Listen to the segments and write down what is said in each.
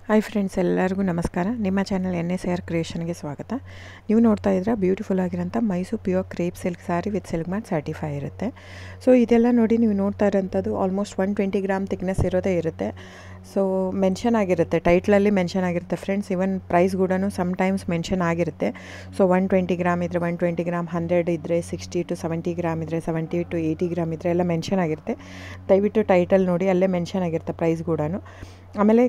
Hi friends, ಎಲ್ಲರಿಗೂ ನಮಸ್ಕಾರ. ನಿಮ್ಮ ಚಾನಲ್ NSR ಕ್ರಿಯೇಷನ್ಗೆ ಸ್ವಾಗತ. ನೀವು ನೋಡ್ತಾ ಇದ್ರೆ ಬ್ಯೂಟಿಫುಲ್ ಆಗಿರೋಂಥ Mysuru pure crepe silk saree with silk ಮ್ಯಾಟ್ ಸರ್ಟಿಫೈ ಇರುತ್ತೆ. ಸೊ ಇದೆಲ್ಲ ನೋಡಿ ನೀವು ನೋಡ್ತಾ ಇರೋಂಥದ್ದು ಆಲ್ಮೋಸ್ಟ್ 120 ಗ್ರಾಮ್ ಥಿಕ್ನೆಸ್ ಇರೋದೇ ಇರುತ್ತೆ. ಸೊ ಮೆನ್ಷನ್ ಆಗಿರುತ್ತೆ, ಟೈಟ್ಲಲ್ಲಿ ಮೆನ್ಷನ್ ಆಗಿರುತ್ತೆ ಫ್ರೆಂಡ್ಸ್. ಇವನ್ ಪ್ರೈಸ್ ಕೂಡ ಸಮ್ಟೈಮ್ಸ್ ಮೆನ್ಷನ್ ಆಗಿರುತ್ತೆ. ಸೊ 120 ಗ್ರಾಮ್ ಇದ್ದರೆ 120 ಗ್ರಾಮ್, 100 ಇದ್ದರೆ 60 to 70 ಗ್ರಾಮ್ ಇದ್ದರೆ 70 to 80 ಗ್ರಾಮ್ ಇದ್ದರೆ ಎಲ್ಲ ಮೆನ್ಷನ್ ಆಗಿರುತ್ತೆ. ದಯವಿಟ್ಟು ಟೈಟಲ್ ನೋಡಿ, ಅಲ್ಲೇ ಮೆನ್ಷನ್ ಆಗಿರುತ್ತೆ ಪ್ರೈಸ್ ಕೂಡ. ಆಮೇಲೆ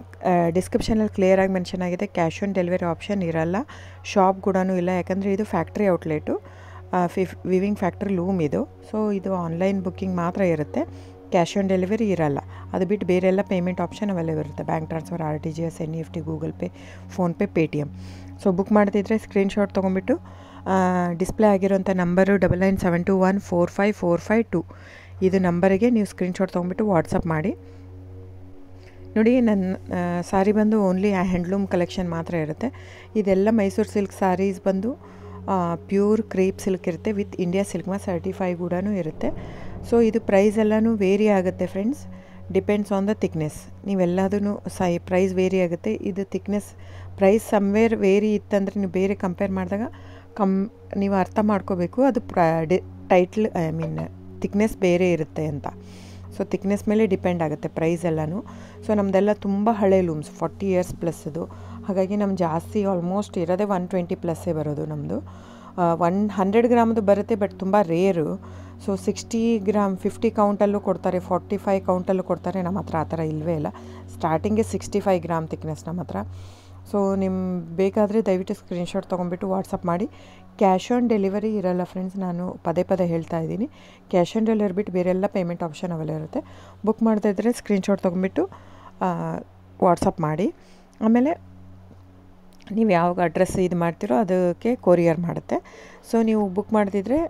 ಡಿಸ್ಕ್ರಿಪ್ಷನಲ್ಲಿ ಕ್ಲಿಯರಾಗಿ ಮೆನ್ಷನ್ ಆಗಿದೆ, ಕ್ಯಾಶ್ ಆನ್ ಡೆಲಿವರಿ ಆಪ್ಷನ್ ಇರಲ್ಲ, ಶಾಪ್ ಕೂಡ ಇಲ್ಲ. ಯಾಕಂದರೆ ಇದು factory outlet, viewing factory loom ಇದು. ಸೊ ಇದು ಆನ್ಲೈನ್ ಬುಕ್ಕಿಂಗ್ ಮಾತ್ರ ಇರುತ್ತೆ, ಕ್ಯಾಶ್ ಆನ್ ಡೆಲಿವರಿ ಇರಲ್ಲ. ಅದು ಬಿಟ್ಟು ಬೇರೆ ಎಲ್ಲ ಪೇಮೆಂಟ್ ಆಪ್ಷನ್ ಅವೈಲೇಬಲ್ ಇರುತ್ತೆ, bank transfer, RTGS, NEFT, Google pay, PhonePe, Paytm. So book ಮಾಡ್ತಿದ್ರೆ ಸ್ಕ್ರೀನ್ಶಾಟ್ ತೊಗೊಂಬಿಟ್ಟು ಡಿಸ್ಪ್ಲೇ ಆಗಿರೋಂಥ ನಂಬರು 9972145452 ಇದು ನಂಬರಿಗೆ ನೀವು ಸ್ಕ್ರೀನ್ಶಾಟ್ ತೊಗೊಂಬಿಟ್ಟು ವಾಟ್ಸಪ್ ಮಾಡಿ. ನೋಡಿ, ನನ್ನ ಸ್ಯಾರಿ ಬಂದು ಓನ್ಲಿ ಹ್ಯಾಂಡ್ಲೂಮ್ ಕಲೆಕ್ಷನ್ ಮಾತ್ರ ಇರುತ್ತೆ. ಇದೆಲ್ಲ ಮೈಸೂರು ಸಿಲ್ಕ್ ಸ್ಯಾರೀಸ್ ಬಂದು ಪ್ಯೂರ್ ಕ್ರೇಪ್ ಸಿಲ್ಕ್ ಇರುತ್ತೆ, ವಿತ್ ಇಂಡಿಯಾ ಸಿಲ್ಕ್ ಮ್ಯಾಟ್ ಸರ್ಟಿಫೈ ಕೂಡ ಇರುತ್ತೆ. ಸೊ ಇದು ಪ್ರೈಸ್ ಎಲ್ಲನೂ ವೇರಿ ಆಗುತ್ತೆ friends, depends on the thickness. ನೀವೆಲ್ಲದೂ ಪ್ರೈಸ್ ವೇರಿ ಆಗುತ್ತೆ. ಇದು ಥಿಕ್ನೆಸ್ ಪ್ರೈಸ್ ಸಮ್ವೇರ್ ವೇರಿ ಇತ್ತಂದರೆ ನೀವು ಬೇರೆ ಕಂಪೇರ್ ಮಾಡಿದಾಗ ನೀವು ಅರ್ಥ ಮಾಡ್ಕೋಬೇಕು, ಅದು ಥಿಕ್ನೆಸ್ ಬೇರೆ ಇರುತ್ತೆ ಅಂತ. ಸೊ ಥಿಕ್ನೆಸ್ ಮೇಲೆ ಡಿಪೆಂಡ್ ಆಗುತ್ತೆ ಪ್ರೈಸ್ ಎಲ್ಲನೂ. ಸೊ ನಮ್ಮದೆಲ್ಲ ತುಂಬ ಹಳೆ ಲೂಮ್ಸ್, 40 years ಪ್ಲಸ್ ಅದು. ಹಾಗಾಗಿ ನಮ್ಮ ಜಾಸ್ತಿ ಆಲ್ಮೋಸ್ಟ್ ಇರೋದೇ 120 ಪ್ಲಸ್ಸೇ ಬರೋದು ನಮ್ಮದು. 100 ಗ್ರಾಮ್ದು ಬರುತ್ತೆ, ಬಟ್ ತುಂಬ ರೇರು. ಸೊ 60 ಗ್ರಾಮ್ 50 ಕೌಂಟಲ್ಲೂ ಕೊಡ್ತಾರೆ, 45 ಕೌಂಟಲ್ಲೂ ಕೊಡ್ತಾರೆ. ನಮ್ಮ ಹತ್ರ ಆ ಥರ ಇಲ್ಲವೇ ಇಲ್ಲ. ಸ್ಟಾರ್ಟಿಂಗೇ 65 ಗ್ರಾಮ್ ಥಿಕ್ನೆಸ್ ನಮ್ಮ ಹತ್ರ. ಸೊ ಬೇಕಾದರೆ ದಯವಿಟ್ಟು ಸ್ಕ್ರೀನ್ಶಾಟ್ ತೊಗೊಂಬಿಟ್ಟು ವಾಟ್ಸಪ್ ಮಾಡಿ. ಕ್ಯಾಶ್ ಆನ್ ಡೆಲಿವರಿ ಇರಲ್ಲ ಫ್ರೆಂಡ್ಸ್, ನಾನು ಪದೇ ಪದೇ ಹೇಳ್ತಾ ಇದ್ದೀನಿ. ಕ್ಯಾಶ್ ಆನ್ ಡೆಲಿವರಿ ಬಿಟ್ಟು ಬೇರೆಲ್ಲ ಪೇಮೆಂಟ್ ಆಪ್ಷನ್ ಅವೈಲೇಬಲ್ ಇರುತ್ತೆ. ಬುಕ್ ಮಾಡ್ತಾ ಇದ್ದರೆ ಸ್ಕ್ರೀನ್ಶಾಟ್ ತೊಗೊಂಬಿಟ್ಟು ವಾಟ್ಸಪ್ ಮಾಡಿ. ಆಮೇಲೆ ನೀವು ಯಾವಾಗ ಅಡ್ರೆಸ್ ಇದು ಮಾಡ್ತೀರೋ ಅದಕ್ಕೆ ಕೊರಿಯರ್ ಮಾಡುತ್ತೆ. ಸೊ ನೀವು ಬುಕ್ ಮಾಡ್ತಿದ್ರೆ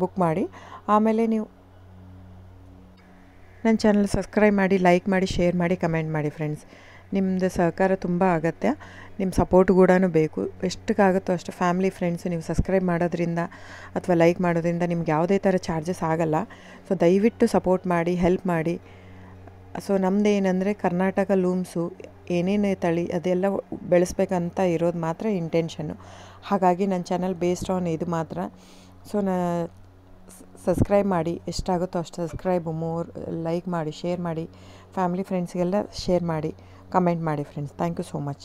ಬುಕ್ ಮಾಡಿ. ಆಮೇಲೆ ನೀವು ನನ್ನ ಚಾನಲ್ ಸಬ್ಸ್ಕ್ರೈಬ್ ಮಾಡಿ, ಲೈಕ್ ಮಾಡಿ, ಶೇರ್ ಮಾಡಿ, ಕಮೆಂಟ್ ಮಾಡಿ ಫ್ರೆಂಡ್ಸ್. ನಿಮ್ಮದು ಸಹಕಾರ ತುಂಬ ಅಗತ್ಯ, ನಿಮ್ಮ ಸಪೋರ್ಟ್ ಕೂಡ ಬೇಕು. ಎಷ್ಟಕ್ಕಾಗುತ್ತೋ ಅಷ್ಟು ಫ್ಯಾಮಿಲಿ, ಫ್ರೆಂಡ್ಸು ನೀವು ಸಬ್ಸ್ಕ್ರೈಬ್ ಮಾಡೋದ್ರಿಂದ ಅಥವಾ ಲೈಕ್ ಮಾಡೋದ್ರಿಂದ ನಿಮ್ಗೆ ಯಾವುದೇ ಥರ ಚಾರ್ಜಸ್ ಆಗಲ್ಲ. ಸೊ ದಯವಿಟ್ಟು ಸಪೋರ್ಟ್ ಮಾಡಿ, ಹೆಲ್ಪ್ ಮಾಡಿ. ಸೊ ನಮ್ಮದು ಏನಂದರೆ ಕರ್ನಾಟಕ ಲೂಮ್ಸು ಏನೇನು ತಳಿ ಅದೆಲ್ಲ ಬೆಳೆಸ್ಬೇಕಂತ ಇರೋದು ಮಾತ್ರ ಇಂಟೆನ್ಷನ್ನು. ಹಾಗಾಗಿ ನನ್ನ ಚಾನಲ್ ಬೇಸ್ಡ್ ಆನ್ ಇದು ಮಾತ್ರ. ಸೊ ಸಬ್ಸ್ಕ್ರೈಬ್ ಮಾಡಿ, ಎಷ್ಟಾಗುತ್ತೋ ಅಷ್ಟು ಸಬ್ಸ್ಕ್ರೈಬ್, ಲೈಕ್ ಮಾಡಿ, ಶೇರ್ ಮಾಡಿ, ಫ್ಯಾಮಿಲಿ ಫ್ರೆಂಡ್ಸ್ಗೆಲ್ಲ ಶೇರ್ ಮಾಡಿ, ಕಮೆಂಟ್ ಮಾಡಿ friends. Thank you so much.